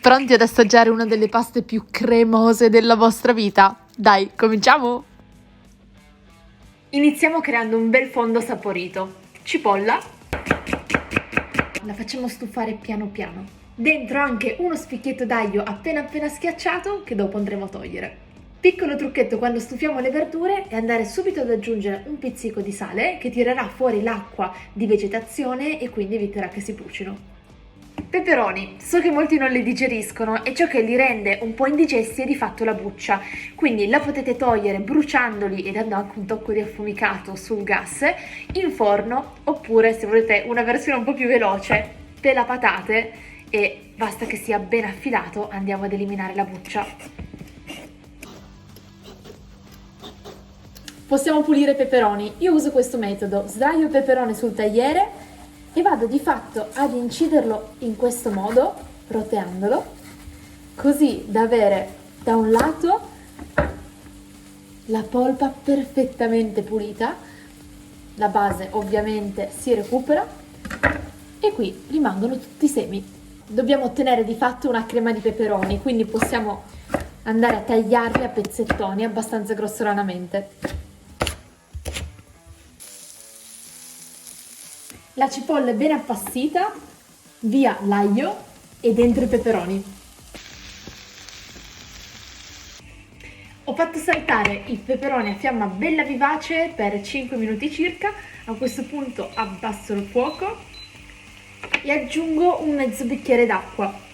Pronti ad assaggiare una delle paste più cremose della vostra vita? Dai, cominciamo! Iniziamo creando un bel fondo saporito. Cipolla. La facciamo stufare piano piano. Dentro anche uno spicchietto d'aglio appena schiacciato che dopo andremo a togliere. Piccolo trucchetto quando stufiamo le verdure è andare subito ad aggiungere un pizzico di sale che tirerà fuori l'acqua di vegetazione e quindi eviterà che si brucino. Peperoni, so che molti non li digeriscono e ciò che li rende un po' indigesti è di fatto la buccia, quindi la potete togliere bruciandoli e dando anche un tocco di affumicato sul gas in forno, oppure se volete una versione un po' più veloce, pela patate e basta che sia ben affilato andiamo ad eliminare la buccia. Possiamo pulire i peperoni. Io uso questo metodo, sdraio il peperone sul tagliere e vado di fatto ad inciderlo in questo modo, roteandolo, così da avere da un lato la polpa perfettamente pulita, la base ovviamente si recupera e qui rimangono tutti i semi. Dobbiamo ottenere di fatto una crema di peperoni, quindi possiamo andare a tagliarli a pezzettoni abbastanza grossolanamente. La cipolla è ben appassita, via l'aglio e dentro i peperoni. Ho fatto saltare i peperoni a fiamma bella vivace per 5 minuti circa, a questo punto abbasso il fuoco e aggiungo un mezzo bicchiere d'acqua.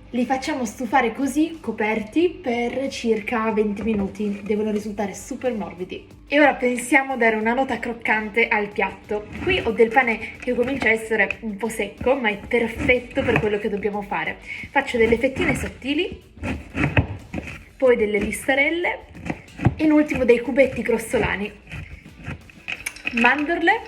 Li facciamo stufare così, coperti, per circa 20 minuti, devono risultare super morbidi. E ora pensiamo a dare una nota croccante al piatto. Qui ho del pane che comincia a essere un po' secco, ma è perfetto per quello che dobbiamo fare. Faccio delle fettine sottili, poi delle listarelle e in ultimo dei cubetti grossolani. Mandorle,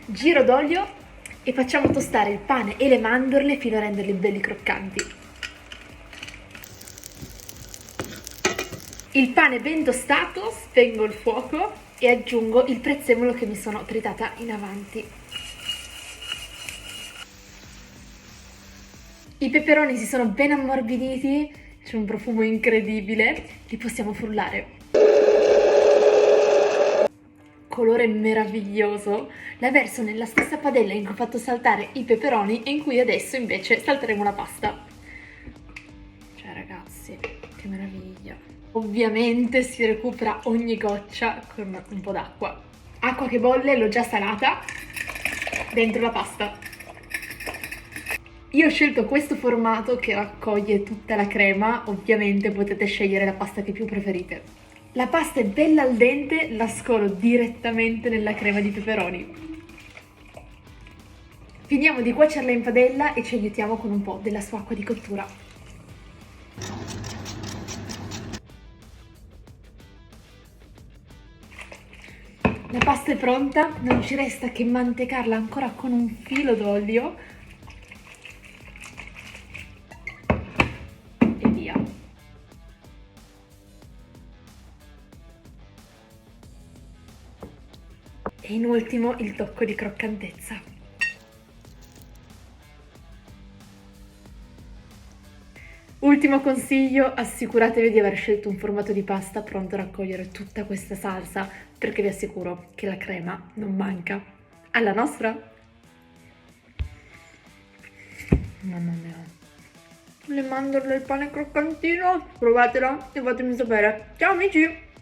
giro d'olio e facciamo tostare il pane e le mandorle fino a renderli belli croccanti. Il pane ben tostato, spengo il fuoco e aggiungo il prezzemolo che mi sono tritata in avanti. I peperoni si sono ben ammorbiditi, c'è un profumo incredibile, li possiamo frullare. Colore meraviglioso, la verso nella stessa padella in cui ho fatto saltare i peperoni e in cui adesso invece salteremo la pasta. Cioè ragazzi, che meraviglia! Ovviamente si recupera ogni goccia con un po' d'acqua. Acqua che bolle, l'ho già salata, dentro la pasta. Io ho scelto questo formato che raccoglie tutta la crema, ovviamente potete scegliere la pasta che più preferite. La pasta è bella al dente, la scolo direttamente nella crema di peperoni. Finiamo di cuocerla in padella e ci aiutiamo con un po' della sua acqua di cottura. La pasta è pronta, non ci resta che mantecarla ancora con un filo d'olio e via. E in ultimo il tocco di croccantezza. Ultimo consiglio, assicuratevi di aver scelto un formato di pasta pronto a raccogliere tutta questa salsa, perché vi assicuro che la crema non manca. Alla nostra! Mamma mia! Le mandorle e il pane croccantino, provatela e fatemi sapere. Ciao amici!